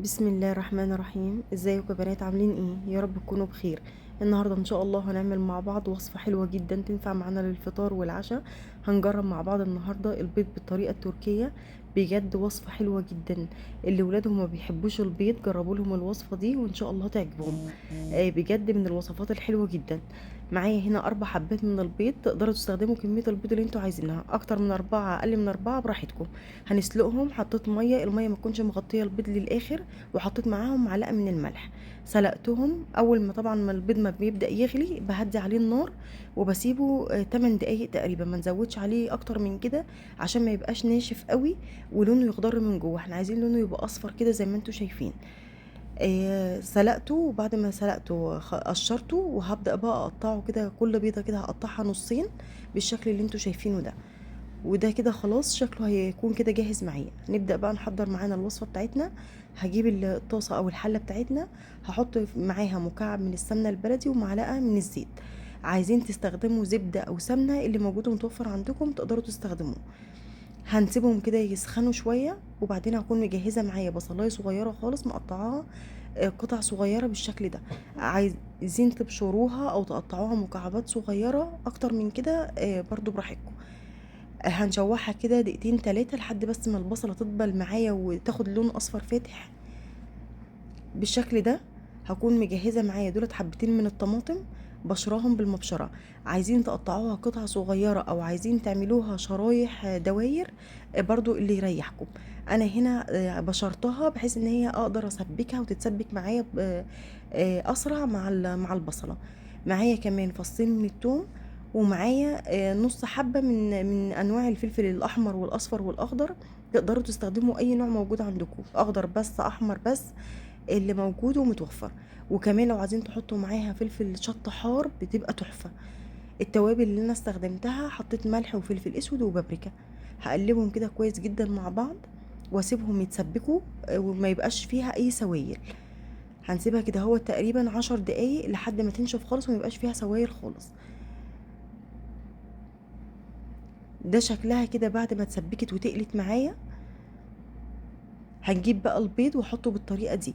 بسم الله الرحمن الرحيم. ازيكم يا بنات؟ عاملين ايه؟ يا رب تكونوا بخير. النهارده ان شاء الله هنعمل مع بعض وصفه حلوه جدا تنفع معانا للفطار والعشاء. هنجرب مع بعض النهارده البيض بالطريقه التركيه. بجد وصفه حلوه جدا. اللي ولادهم ما بيحبوش البيض جربوا لهم الوصفه دي وان شاء الله تعجبهم. بجد من الوصفات الحلوه جدا. معايا هنا 4 حبات من البيض، تقدروا تستخدموا كميه البيض اللي انتوا عايزينها، اكتر من 4 اقل من 4 براحتكم. هنسلقهم، حطيت ميه، الميه ما تكونش مغطيه البيض للاخر، وحطيت معاهم معلقه من الملح. سلقتهم، اول ما طبعا ما البيض ما بيبدا يغلي بهدي عليه النار وبسيبه 8 دقايق تقريبا، ما نزودش عليه اكتر من كده عشان ما يبقاش ناشف قوي ولونه يخضر من جوه. احنا عايزين لونه يبقى اصفر كده زي ما انتوا شايفين. سلقته، وبعد ما سلقته قشرته، وهبدا بقى اقطعه كده، كل بيضه كده هقطعها نصين بالشكل اللي انتوا شايفينه ده. وده كده خلاص شكله هيكون كده جاهز معايا. نبدأ بقى نحضر معانا الوصفة بتاعتنا. هجيب الطاسة او الحلة بتاعتنا، هحط معاها مكعب من السمنة البلدي ومعلقة من الزيت. عايزين تستخدموا زبدة او سمنة، اللي موجود متوفر عندكم تقدروا تستخدموه. هنسيبهم كده يسخنوا شوية، وبعدين هكون مجهزة معايا بصلاية صغيرة خالص مقطعاها قطع صغيرة بالشكل ده. عايزين تبشروها او تقطعوها مكعبات صغيرة اكتر من كده برضو براحتكم. هنشوحها كده دقيقتين 3 لحد بس ما البصلة تدبل معايا وتاخد لون اصفر فاتح بالشكل ده. هكون مجهزة معايا دولت حبتين من الطماطم، بشراهم بالمبشرة. عايزين تقطعوها قطع صغيرة او عايزين تعملوها شرايح دواير، برضو اللي يريحكم. انا هنا بشرتها بحيث ان هي اقدر اسبكها وتتسبك معايا اسرع مع البصلة. معايا كمان فصين من الثوم، ومعايا نص حبة من انواع الفلفل الاحمر والاصفر والاخضر. تقدروا تستخدموا اي نوع موجود عندكم، اخضر بس، احمر بس، اللي موجود ومتوفر. وكمان لو عايزين تحطوا معاها فلفل شطة حار بتبقى تحفة. التوابل اللي انا استخدمتها، حطيت ملح وفلفل اسود وبابريكا. هقلبهم كده كويس جدا مع بعض واسيبهم يتسبكوا وما يبقاش فيها اي سوائل. هنسيبها كده هو تقريبا 10 دقايق لحد ما تنشف خالص وما يبقاش فيها سوائل خالص. ده شكلها كده بعد ما اتسبكت وتقلت معايا. هنجيب بقى البيض واحطه بالطريقة دي.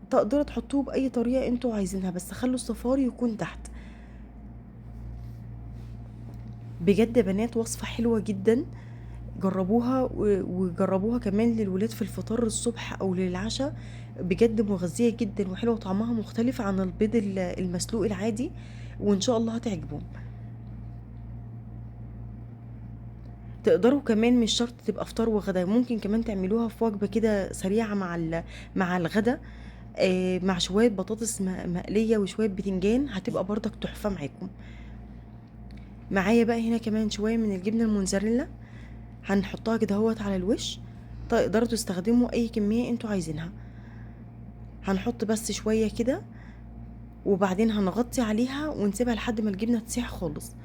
تقدروا تحطوه باي طريقة انتوا عايزينها، بس خلوا الصفار يكون تحت. بجد يا بنات وصفة حلوة جدا. جربوها وجربوها كمان للولاد في الفطار الصبح او للعشاء. بجد مغذية جدا وحلوة، وطعمها مختلف عن البيض المسلوق العادي، وان شاء الله هتعجبهم. تقدروا كمان مش شرط تبقى فطار وغدا، ممكن كمان تعملوها في وجبة كده سريعة مع الغدا. مع شوية بطاطس مقلية وشوية بتنجان، هتبقى برضك تحفة معاكم. معايا بقى هنا كمان شوية من الجبنة الموتزاريلا، هنحطها كده هوت على الوش. تقدروا تستخدموا اي كمية انتوا عايزينها. هنحط بس شوية كده، وبعدين هنغطي عليها ونسيبها لحد ما الجبنة تسيح خالص.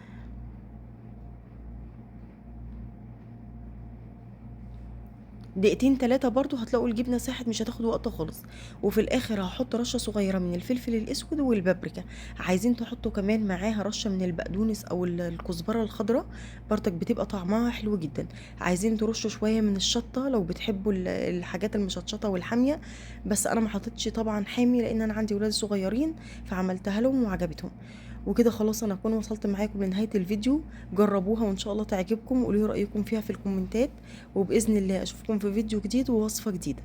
دقيقتين 3 برضو هتلاقوا الجبنة ساحت، مش هتاخد وقت خالص. وفي الاخر هحط رشة صغيرة من الفلفل الاسود والبابريكا. عايزين تحطوا كمان معاها رشة من البقدونس او الكزبرة الخضراء، برضك بتبقى طعمها حلو جدا. عايزين ترشوا شوية من الشطة لو بتحبوا الحاجات المشطشطة والحامية، بس انا ما حطيتش طبعا حامي لان انا عندي ولاد صغيرين، فعملتها لهم وعجبتهم. وكده خلاص انا اكون وصلت معاكم لنهاية الفيديو. جربوها وان شاء الله تعجبكم، وقولوا لي رأيكم فيها في الكومنتات. وبإذن الله أشوفكم في فيديو جديد ووصفة جديدة.